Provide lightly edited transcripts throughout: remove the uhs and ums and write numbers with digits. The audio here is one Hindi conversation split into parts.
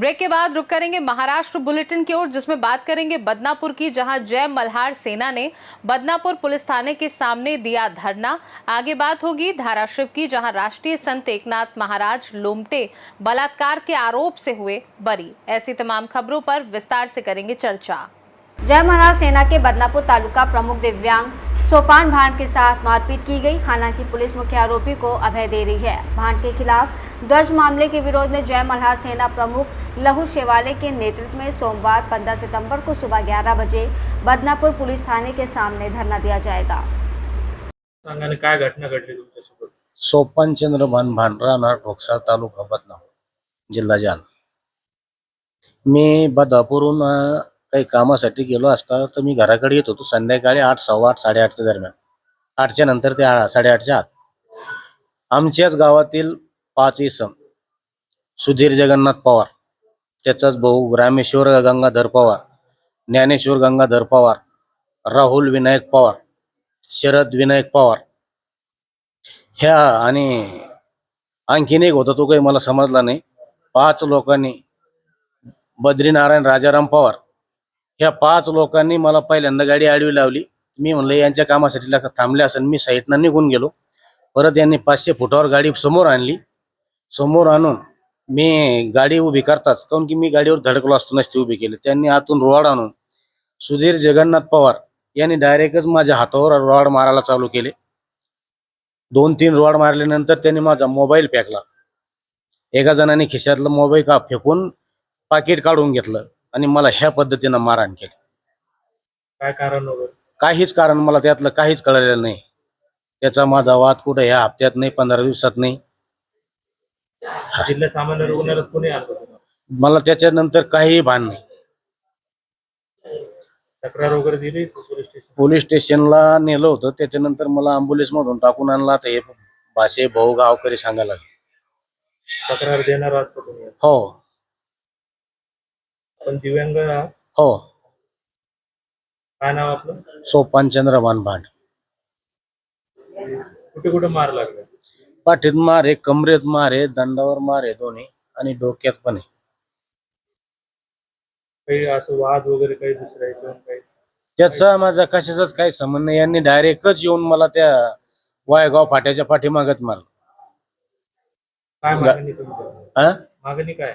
ब्रेक के बाद रुक करेंगे महाराष्ट्र बुलेटिन की ओर, जिसमें बात करेंगे बदनापुर की, जहां जय मल्हार सेना ने बदनापुर पुलिस थाने के सामने दिया धरना। आगे बात होगी धाराशिव की, जहां राष्ट्रीय संत एकनाथ महाराज लोमटे बलात्कार के आरोप से हुए बरी। ऐसी तमाम खबरों पर विस्तार से करेंगे चर्चा। जय मल्हार सेना के बदनापुर तालुका प्रमुख दिव्यांग सोपान भांड के साथ मारपीट की गई। हालांकि पुलिस मुख्य आरोपी को अभय दे रही है। भांड के खिलाफ दर्ज मामले के विरोध में जय मल्हार सेना प्रमुख लहू शेवाले के नेतृत्व में सोमवार 15 सितंबर को सुबह 11 बजे बदनापुर पुलिस थाने के सामने धरना दिया जाएगा। काय घटना घडली तुमच्यासोबत? सोपान चंद्रभान भांड, राहणार ढोकसाळ, तालुका बदनापूर, जिल्हा जालना। मी बदनापूरहून काही कामासाठी गेलो असता तर मी घराकडे येत होतो संध्याकाळी 8, 8:15, 8:30 दरम्यान। 8च्या नंतर ते 8:30च्या आत आमच्याच गावातील 5 इसम, सुधीर जगन्नाथ पवार, त्याचाच भाऊ रामेश्वर गंगाधर पवार, ज्ञानेश्वर गंगाधर पवार, राहुल विनायक पवार, शरद विनायक पवार, ह्या आणि आणखीन एक होता तो काही मला समजला नाही। 5 लोकांनी, बद्रीनारायण राजाराम पवार, ह्या 5 लोकांनी मला पहिल्यांदा गाडी आडवी लावली। मी म्हणलं यांच्या कामासाठी थांबले असेल, मी साईडनं निघून गेलो। परत यांनी 500 फुटावर गाडी समोर आणली। समोर आणून मी गाडी उभी करताच, काऊन की मी गाडीवर धडकलो असतो नसती उभी केली, त्यांनी आतून रॉड आणून सुधीर जगन्नाथ पवार यांनी डायरेक्टच माझ्या हातावर रॉड मारायला चालू केले। 2-3 रॉड मारल्यानंतर त्यांनी माझा मोबाईल फेकला। एका जणाने खिशातला मोबाईल फेकून पाकिट काढून घेतलं आणि मला ह्या पद्धतीनं मारहाण केली। काय कारण वगैरे? काहीच कारण मला त्यातलं काहीच कळलेलं नाही। त्याचा माझा वाद कुठं ह्या हप्त्यात नाही, 15 दिवसात नाही। जिल्हा सामान्य रुग्णालयात कोणी आलं तुम्हाला? मला त्याच्यानंतर काही भान नाही। तक्रार वगैरे दिली पोलीस स्टेशनला नेलं होतं, त्याच्यानंतर मला ॲम्ब्युलन्स मधून टाकून आणला। तर हे भाषे भाऊ गावकरी सांगायला लागले। तक्रार देणार आहात का तुम्ही? हो पण दिव्यांग आहात? हो। काय नाव आपलं? सोपान चंद्रभान भांड। कुठे कुठे मार लागला? पाठीत मार आहे, कमरेत मार आहे, दंडावर मार आहे दोन्ही, आणि डोक्यात पण आहे। काही असं वाद वगैरे काही दुसऱ्या काही? त्याचा माझा कशाचाच काही संबंध नाही। यांनी डायरेक्टच येऊन मला त्या वायगाव फाट्याच्या पाठीमागत मारलं। काय मागणी तुमची? मागणी काय?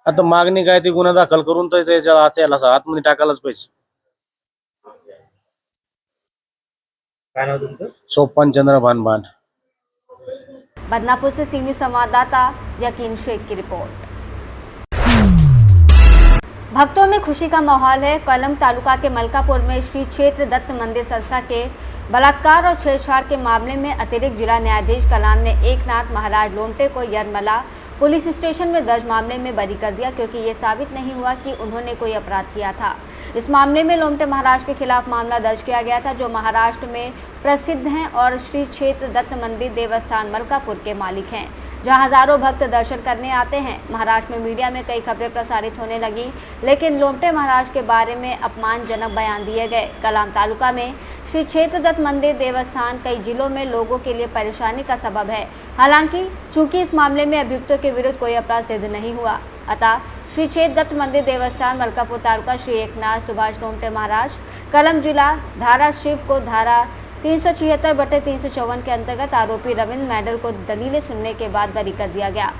आता मागणी काय, ती गुन्हा दाखल करून तर त्याच्या आतमध्ये टाकायलाच पाहिजे। काय नाव तुमचं? सोपान चंद्रभान भांड। बदनापुर से सी न्यूज़ संवाददाता यकीन शेख की रिपोर्ट। भक्तों में खुशी का माहौल है। कलम तालुका के मलकापुर में श्री क्षेत्र दत्त मंदिर संस्था के बलात्कार और छेड़छाड़ के मामले में अतिरिक्त जिला न्यायाधीश कलाम ने एकनाथ महाराज लोमटे को यरमला पुलिस स्टेशन में दर्ज मामले में बरी कर दिया, क्योंकि ये साबित नहीं हुआ कि उन्होंने कोई अपराध किया था। इस मामले में लोमटे महाराज के खिलाफ मामला दर्ज किया गया था, जो महाराष्ट्र में प्रसिद्ध हैं और श्री क्षेत्र दत्त मंदिर देवस्थान मलकापुर के मालिक हैं, जहां हजारों भक्त दर्शन करने आते हैं। महाराष्ट्र में मीडिया में कई खबरें प्रसारित होने लगी, लेकिन लोमटे महाराज के बारे में अपमानजनक बयान दिए गए। कलाम तालुका में श्री क्षेत्र दत्त मंदिर देवस्थान कई जिलों में लोगों के लिए परेशानी का सबब है। हालांकि चूंकि इस मामले में अभियुक्तों के विरुद्ध कोई अपराध सिद्ध नहीं हुआ, अतः श्री क्षेत्र दत्त मंदिर देवस्थान मलकापुर तालुका श्री एकनाथ सुभाष लोमटे महाराज कलम जिला धाराशिव को धारा 376/354 के अंतर्गत आरोपी रविंद्र मैडल को दलीलें सुनने के बाद बरी कर दिया गया।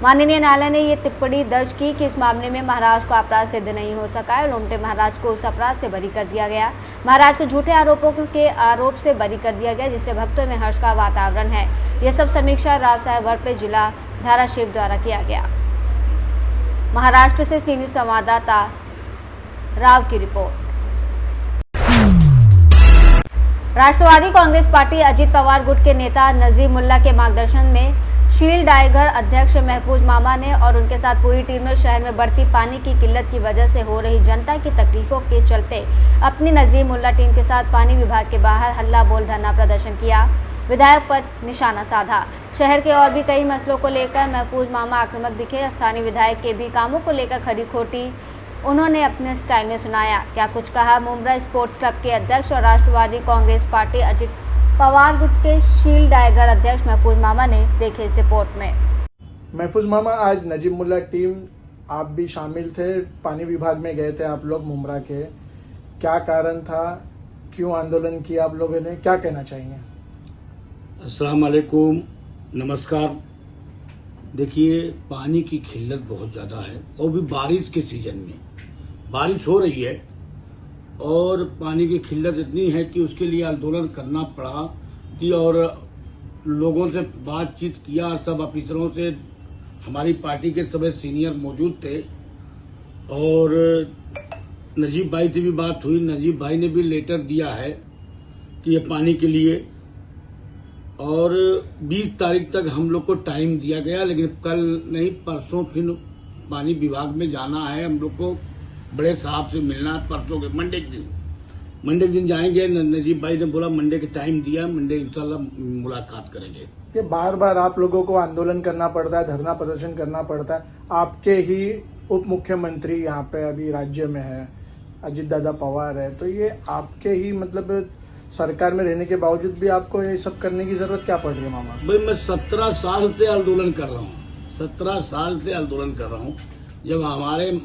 माननीय न्यायालय ने ये टिप्पणी दर्ज की कि इस मामले में महाराज को अपराध सिद्ध नहीं हो सका है। लोमटे महाराज को उस अपराध से बरी कर दिया गया। महाराज को झूठे आरोपों के आरोप से बरी कर दिया गया, जिससे भक्तों में हर्ष का वातावरण है। यह सब समीक्षा राव साहेब वरपे जिला धाराशिव द्वारा किया गया। महाराष्ट्र से सी न्यूज़ संवाददाता राव की रिपोर्ट। राष्ट्रवादी कांग्रेस पार्टी अजित पवार गुट के नेता नजीमुल्ला के मार्गदर्शन में शील डाइगर अध्यक्ष महफूज मामा ने और उनके साथ पूरी टीम ने शहर में बढ़ती पानी की किल्लत की वजह से हो रही जनता की तकलीफों के चलते अपनी नजीमुल्ला टीम के साथ पानी विभाग के बाहर हल्ला बोल धरना प्रदर्शन किया, विधायक पर निशाना साधा। शहर के और भी कई मसलों को लेकर महफूज मामा आक्रामक दिखे। स्थानीय विधायक के भी कामों को लेकर खरी खोटी उन्होंने अपने स्टाइल में सुनाया। क्या कुछ कहा मुंब्रा स्पोर्ट्स क्लब के अध्यक्ष और राष्ट्रवादी कांग्रेस पार्टी अजित पवार गुट के शील डाइगर अध्यक्ष महफूज मामा ने, देखे इस रिपोर्ट में। महफूज मामा आज नजीमुल्ला टीम आप भी शामिल थे, पानी विभाग में गए थे आप लोग मुमरा के, क्या कारण था, क्यों आंदोलन किया आप लोगों ने, क्या कहना चाहेंगे? अस्सलाम वालेकुम, नमस्कार। देखिए, पानी की किल्लत बहुत ज़्यादा है और भी बारिश के सीजन में बारिश हो रही है और पानी की किल्लत इतनी है कि उसके लिए आंदोलन करना पड़ा कि और लोगों से बातचीत किया, सब ऑफिसरों से, हमारी पार्टी के सभी सीनियर मौजूद थे और नजीब भाई से भी बात हुई। नजीब भाई ने भी लेटर दिया है कि ये पानी के लिए, और 20 तारीख तक हम लोग को टाइम दिया गया, लेकिन कल नहीं परसों फिर पानी विभाग में जाना है। हम लोग को बड़े साहब से मिलना है परसों के मंडे के दिन जाएंगे। नजीब भाई ने बोला मंडे के टाइम दिया, मंडे इंशाल्लाह मुलाकात करेंगे। ये बार बार आप लोगों को आंदोलन करना पड़ता है, धरना प्रदर्शन करना पड़ता है। आपके ही उप मुख्यमंत्री यहाँ पे अभी राज्य में है, अजीत दादा पवार है, तो ये आपके ही मतलब सरकार में रहने के बावजूद भी आपको ये सब करने की जरूरत क्या पड़ रही है मामा? भाई मैं 17 साल से आंदोलन कर रहा हूँ, 17 साल से आंदोलन कर रहा हूँ। जब हमारे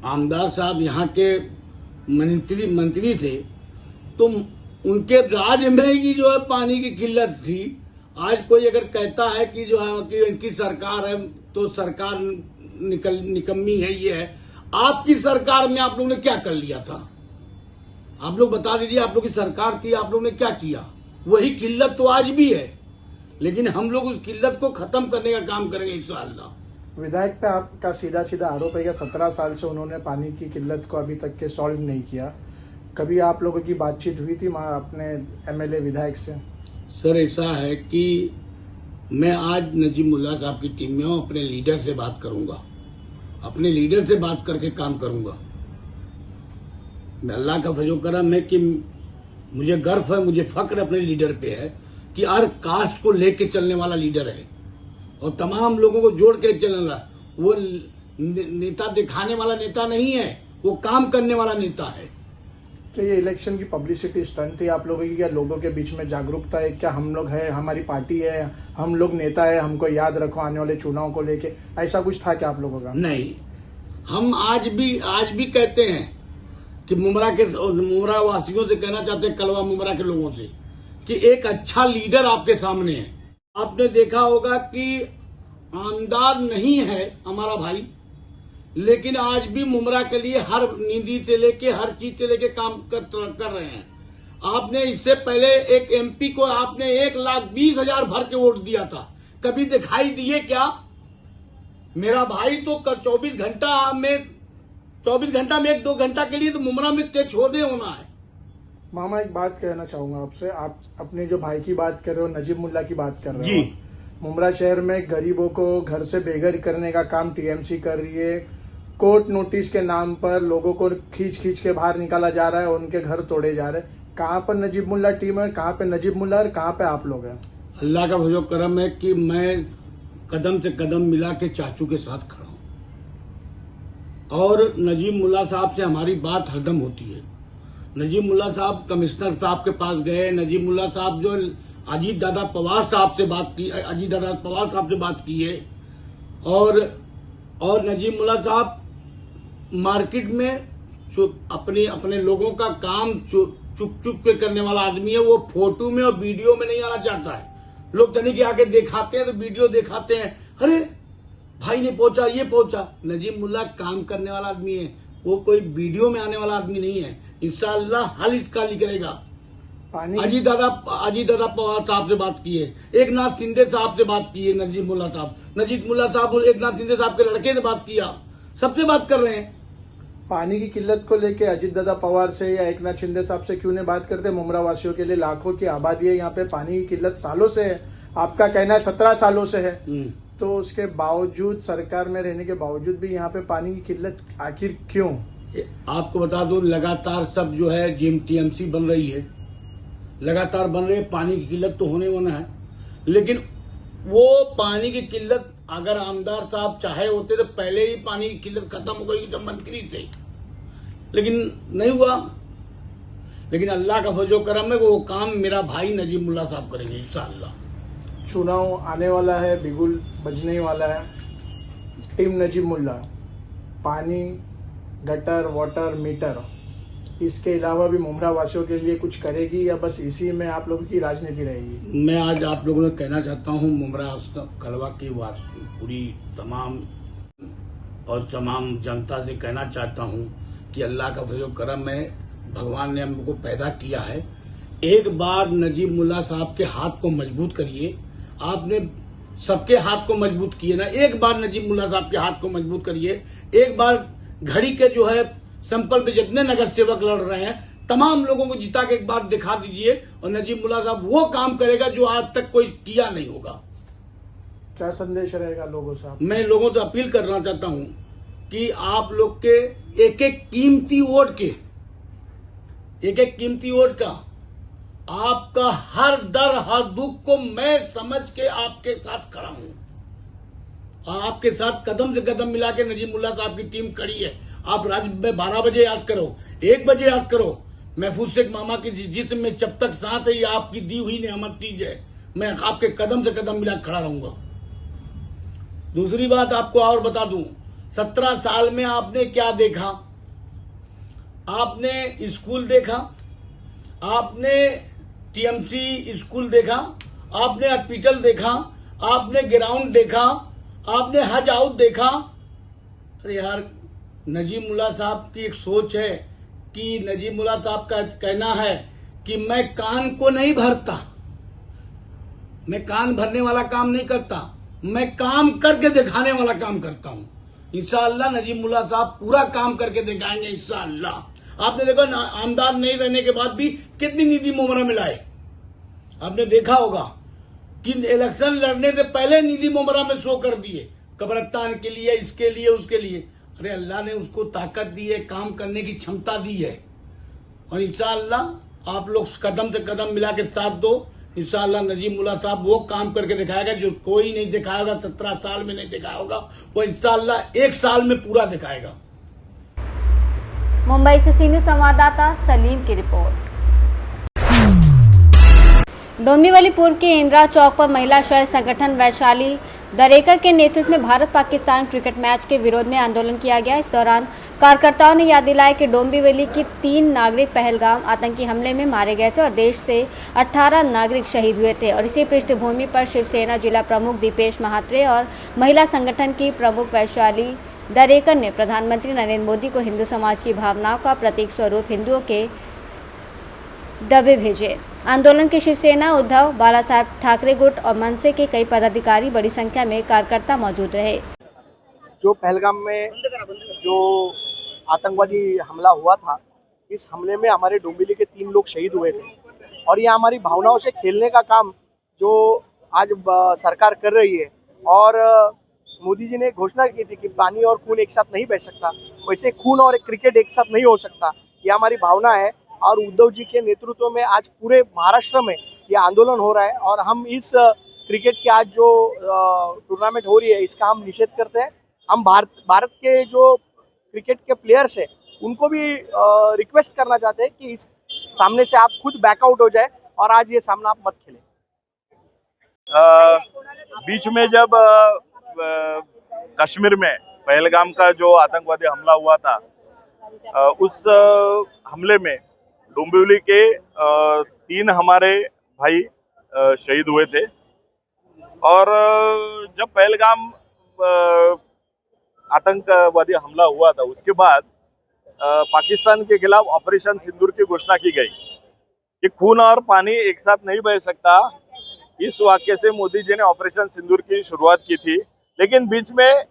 आमदार साहब यहाँ के मंत्री थे तो उनके राज में ही जो है पानी की किल्लत थी। आज कोई अगर कहता है कि जो है कि इनकी सरकार है तो सरकार निकम्मी है, ये है। आपकी सरकार में आप लोगों ने क्या कर लिया था? आप लोग बता दीजिए, आप लोग की सरकार थी, आप लोग ने क्या किया? वही किल्लत तो आज भी है, लेकिन हम लोग उस किल्लत को खत्म करने का काम करेंगे इंशाअल्लाह। विधायक पे आपका सीधा सीधा आरोप है कि 17 साल से उन्होंने पानी की किल्लत को अभी तक के सॉल्व नहीं किया। कभी आप लोगों की बातचीत हुई थी अपने एमएलए विधायक से? सर, ऐसा है कि मैं आज नजीब मुल्ला साहब की टीम में हूं, अपने लीडर से बात करूंगा, अपने लीडर से बात करके काम करूंगा। अल्लाह का फजल करम है कि मुझे गर्व है, मुझे फक्र अपने लीडर पे है कि हर कास्ट को लेके चलने वाला लीडर है और तमाम लोगों को जोड़ के चलने वाला। वो नेता दिखाने वाला नेता नहीं है, वो काम करने वाला नेता है। तो ये इलेक्शन की पब्लिसिटी स्टंट थी आप लोगों की, क्या लोगों के बीच में जागरूकता है, क्या हम लोग है, हमारी पार्टी है, हम लोग नेता है, हमको याद रखो आने वाले चुनाव को लेके, ऐसा कुछ था क्या आप लोगों का? नहीं, हम आज भी कहते हैं कि मुमरा वासियों से कहना चाहते हैं, कलवा मुमरा के लोगों से, कि एक अच्छा लीडर आपके सामने है। आपने देखा होगा कि आमदार नहीं है हमारा भाई, लेकिन आज भी मुमरा के लिए हर नींदी से लेके हर चीज से लेके काम कर रहे हैं। आपने इससे पहले एक एमपी को आपने 1,20,000 भर के वोट दिया था, कभी दिखाई दिए क्या? मेरा भाई तो 24 घंटा में 1-2 घंटा के लिए तो मुमरा में तेज छोड़ने होना है। मामा एक बात कहना चाहूंगा आपसे, आप अपने जो भाई की बात कर रहे हो, नजीब मुल्ला की बात कर रहे हो जी। मुमरा शहर में गरीबों को घर से बेघर करने का काम टीएमसी कर रही है। कोर्ट नोटिस के नाम पर लोगों को खींच के बाहर निकाला जा रहा है, उनके घर तोड़े जा रहे हैं। कहाँ पर नजीब मुल्ला टीम है, कहाँ पे नजीब मुल्ला और कहाँ पे आप लोग हैं? अल्लाह का फजल करम है कि मैं कदम से कदम मिला के चाचू के साथ खड़ा हूं और नजीब मुल्ला साहब से हमारी बात हरदम होती है। नजीब मुल्ला साहब कमिश्नर साहब के पास गए, नजीब मुल्ला साहब जो अजीत दादा पवार साहब से बात की, अजीत दादा पवार साहब से बात की है, और नजीब मुल्ला साहब मार्केट में अपने लोगों का काम चुप के करने वाला आदमी है। वो फोटो में और वीडियो में नहीं आना चाहता है। लोग तनी के आगे दिखाते हैं तो वीडियो दिखाते हैं, अरे भाई ने पहुंचा, ये पहुंचा। नजीब मुल्ला काम करने वाला आदमी है, वो कोई वीडियो में आने वाला आदमी नहीं है। इंशाअल्लाह हल इसका निकलेगा। अजीत दादा पवार साहब से बात की है, एकनाथ शिंदे साहब से बात की है, नजीब मुल्ला साहब और एकनाथ शिंदे साहब के लड़के से बात किया, सबसे बात कर रहे हैं। पानी की किल्लत को लेके अजीत दादा पवार से या एकनाथ शिंदे साहब से क्यों नहीं बात करते? मुमरा वासियों के लिए लाखों की आबादी है, यहाँ पे पानी की किल्लत सालों से है। आपका कहना है 17 सालों से है, तो उसके बावजूद सरकार में रहने के बावजूद भी यहाँ पे पानी की किल्लत आखिर क्यों? आपको बता दूं, लगातार सब जो है टीएमसी बन रही है, लगातार बन रही है, पानी की किल्लत तो होने वाला है। लेकिन वो पानी की किल्लत अगर आमदार साहब चाहे होते तो पहले ही पानी की किल्लत खत्म हो गई जब मंत्री थे, लेकिन नहीं हुआ। लेकिन अल्लाह का फजल करम है, वो काम मेरा भाई नजीब मुल्ला साहब करेंगे इंशाअल्लाह। चुनाव आने वाला है, बिगुल बजने वाला है, टीम नजीब मुल्ला पानी, गटर, वाटर, मीटर, इसके अलावा भी मुमरा वासियों के लिए कुछ करेगी या बस इसी में आप लोगों की राजनीति रहेगी? मैं आज आप लोगों को कहना चाहता हूँ, मुमरा कलवा की पूरी तमाम जनता से कहना चाहता हूँ कि अल्लाह का फजल करम है, भगवान ने हमको पैदा किया है। एक बार नजीब मुल्ला साहब के हाथ को मजबूत करिए। आपने सबके हाथ को मजबूत किए ना, एक बार नजीब मुल्ला साहब के हाथ को मजबूत करिए। एक बार घड़ी के जो है संपल पे जितने नगर सेवक लड़ रहे हैं, तमाम लोगों को जिता के एक बार दिखा दीजिए और नजीब मुल्ला साहब वो काम करेगा जो आज तक कोई किया नहीं होगा। क्या संदेश रहेगा लोगों से? मैं लोगों से अपील करना चाहता हूं कि आप लोग के एक एक कीमती वोट का आपका हर दर हर दुख को मैं समझ के आपके साथ खड़ा हूं। आपके साथ कदम से कदम मिला के नजीब मुल्ला साहब की टीम खड़ी है। आप राज्य में 12 बजे याद करो, 1 बजे याद करो। महफूज शेख मामा की जिस्म में जब तक सांस है, ये आपकी दी हुई नेमत चीज है। मैं आपके कदम से कदम मिला खड़ा रहूंगा। दूसरी बात आपको और बता दूं, 17 साल में आपने क्या देखा? आपने स्कूल देखा, आपने टीएमसी स्कूल देखा, आपने हॉस्पिटल देखा, आपने ग्राउंड देखा, आपने हज हाउस देखा। अरे यार, नजीब मुल्ला साहब की एक सोच है कि नजीब मुल्ला साहब का कहना है कि मैं कान को नहीं भरता, मैं कान भरने वाला काम नहीं करता, मैं काम करके दिखाने वाला काम करता हूं। इंशाअल्लाह नजीब मुल्ला साहब पूरा काम करके दिखाएंगे इंशाअल्लाह। आपने देखा आमदार नहीं रहने के बाद भी कितनी निधि मुमरा मिलाए। आपने देखा होगा कि इलेक्शन लड़ने से पहले निधि मुमरा में शो कर दिए, कब्रिस्तान के लिए, इसके लिए, उसके लिए। अरे अल्लाह ने उसको ताकत दी है, काम करने की क्षमता दी है। और इंशाअल्लाह आप लोग कदम से कदम मिला के साथ दो। इंशाअल्लाह नजीब मुल्ला साहब वो काम करके दिखाएगा जो कोई नहीं दिखाया होगा, 17 साल में नहीं दिखाया होगा, वो इंशाअल्लाह 1 साल में पूरा दिखाएगा। मुंबई से सी न्यूज़ संवाददाता सलीम की रिपोर्ट। डोंबिवली पूर्व के इंदिरा चौक पर महिला स्वयं संगठन वैशाली दरेकर के नेतृत्व में भारत पाकिस्तान क्रिकेट मैच के विरोध में आंदोलन किया गया। इस दौरान कार्यकर्ताओं ने याद दिलाया कि डोंबिवली के 3 नागरिक पहलगाम आतंकी हमले में मारे गए थे और देश से 18 नागरिक शहीद हुए थे। और इसी पृष्ठभूमि पर शिवसेना जिला प्रमुख दीपेश महात्रे और महिला संगठन की प्रमुख वैशाली दरेकर ने प्रधानमंत्री नरेंद्र मोदी को हिंदू समाज की भावनाओं का प्रतीक स्वरूप हिंदुओं के डब्बे भेजे। आंदोलन के शिवसेना, उद्धव, बाला साहेब ठाकरे गुट और मनसे के कई पदाधिकारी, बड़ी संख्या में कार्यकर्ता मौजूद रहे। जो पहलगाम में जो आतंकवादी हमला हुआ था, इस हमले में हमारे डोंबिवली के 3 लोग शहीद हुए थे और ये हमारी भावनाओं से खेलने का काम जो आज सरकार कर रही है। और मोदी जी ने घोषणा की थी कि पानी और खून एक साथ नहीं बह सकता, वैसे खून और क्रिकेट एक साथ नहीं हो सकता, ये हमारी भावना है। और उद्धव जी के नेतृत्व में आज पूरे महाराष्ट्र में ये आंदोलन हो रहा है और हम इस क्रिकेट की आज जो टूर्नामेंट हो रही है इसका हम निषेध करते हैं। हम भारत के जो क्रिकेट के प्लेयर्स हैं उनको भी रिक्वेस्ट करना चाहते हैं कि इस सामने से आप खुद बैकआउट हो जाए और आज ये सामना आप मत खेलें। बीच में जब कश्मीर में पहलगाम का जो आतंकवादी हमला हुआ था, उस हमले में डोंबिवली के 3 हमारे भाई शहीद हुए थे। और जब पहलगाम आतंकवादी हमला हुआ था उसके बाद पाकिस्तान के खिलाफ ऑपरेशन सिंदूर की घोषणा की गई कि खून और पानी एक साथ नहीं बह सकता। इस वाक्य से मोदी जी ने ऑपरेशन सिंदूर की शुरुआत की थी, लेकिन बीच में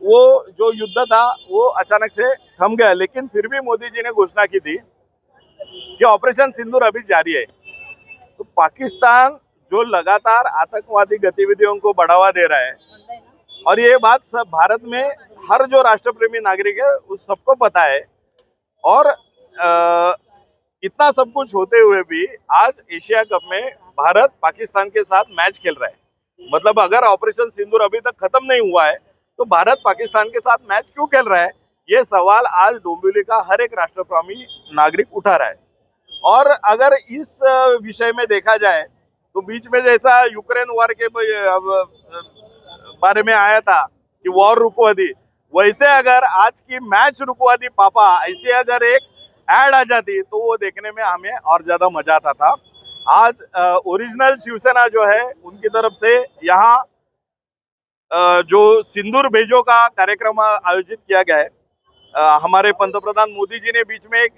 वो जो युद्ध था वो अचानक से थम गया। लेकिन फिर भी मोदी जी ने घोषणा की थी कि ऑपरेशन सिंदूर अभी जारी है। तो पाकिस्तान जो लगातार आतंकवादी गतिविधियों को बढ़ावा दे रहा है, और ये बात सब भारत में हर जो राष्ट्रप्रेमी नागरिक है उस सबको पता है। और इतना सब कुछ होते हुए भी आज एशिया कप में भारत पाकिस्तान के साथ मैच खेल रहा है। मतलब अगर ऑपरेशन सिंदूर अभी तक खत्म नहीं हुआ है तो भारत पाकिस्तान के साथ मैच क्यों खेल रहा है, ये सवाल आज डोंबिवली का हर एक राष्ट्रप्रेमी नागरिक उठा रहा है। और अगर इस विषय में देखा जाए तो बीच में जैसा यूक्रेन वॉर के बारे में आया था कि वॉर रुको अभी, वैसे अगर आज की मैच रुकवा दी पापा, ऐसी अगर एक ऐड आ जाती तो वो देखने में हमें और ज्यादा मजा आता था। आज ओरिजिनल शिवसेना जो है उनकी तरफ से यहाँ जो सिंदूर भेजो का कार्यक्रम आयोजित किया गया है। हमारे पंतप्रधान मोदी जी ने बीच में एक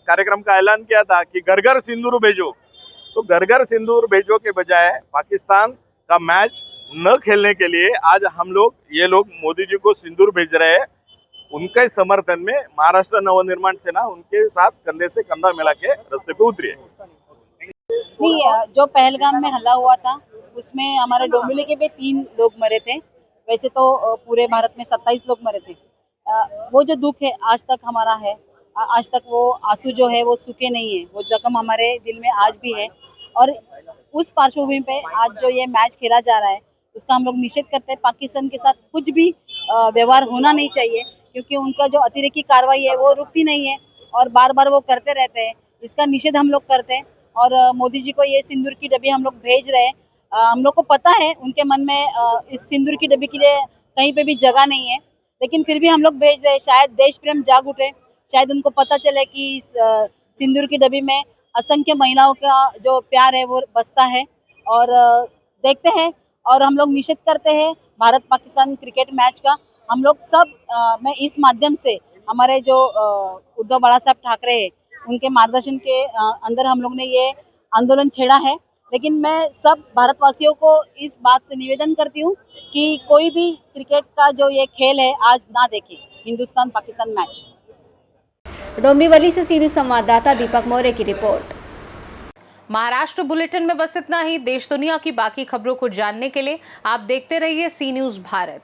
कार्यक्रम का ऐलान किया था कि घर घर सिंदूर भेजो। तो घर घर सिंदूर भेजो के बजाय पाकिस्तान का मैच न खेलने के लिए आज हम लोग ये लोग मोदी जी को सिंदूर भेज रहे हैं। उनके समर्थन में महाराष्ट्र नवनिर्माण सेना उनके साथ कंधे से कंधा मिला के रास्ते पे उतरी है। नहीं, जो पहलगाम में हमला हुआ था उसमें हमारे डोंबिवली के भी 3 लोग मरे थे। वैसे तो पूरे भारत में 27 लोग मरे थे। वो जो दुख है आज तक हमारा है, आज तक वो आंसू जो है वो सूखे नहीं है, वो जख्म हमारे दिल में आज भी है। और उस पार्श्वभूमि पे आज जो ये मैच खेला जा रहा है उसका हम लोग निषेध करते हैं। पाकिस्तान के साथ कुछ भी व्यवहार होना नहीं चाहिए, क्योंकि उनका जो अतिरेकी कार्रवाई है वो रुकती नहीं है और बार बार वो करते रहते हैं। इसका निषेध हम लोग करते हैं और मोदी जी को ये सिंदूर की डब्बी हम लोग भेज रहे हैं। हम लोग को पता है उनके मन में इस सिंदूर की डब्बी के लिए कहीं पे भी जगह नहीं है, लेकिन फिर भी हम लोग भेज रहे हैं। शायद देश प्रेम जाग उठे, शायद उनको पता चले कि इस सिंदूर की डब्बी में असंख्य महिलाओं का जो प्यार है वो बसता है। और देखते हैं और हम लोग निषेध करते हैं भारत पाकिस्तान क्रिकेट मैच का। हम लोग सब मैं इस माध्यम से हमारे जो उद्धव बाला साहब ठाकरे हैं उनके मार्गदर्शन के अंदर हम लोग ने ये आंदोलन छेड़ा है। लेकिन मैं सब भारतवासियों को इस बात से निवेदन करती हूँ कि कोई भी क्रिकेट का जो ये खेल है आज ना देखे, हिंदुस्तान पाकिस्तान मैच। डोंबिवली से सी न्यूज़ संवाददाता दीपक मौर्य की रिपोर्ट। महाराष्ट्र बुलेटिन में बस इतना ही। देश दुनिया की बाकी खबरों को जानने के लिए आप देखते रहिए सी न्यूज़ भारत।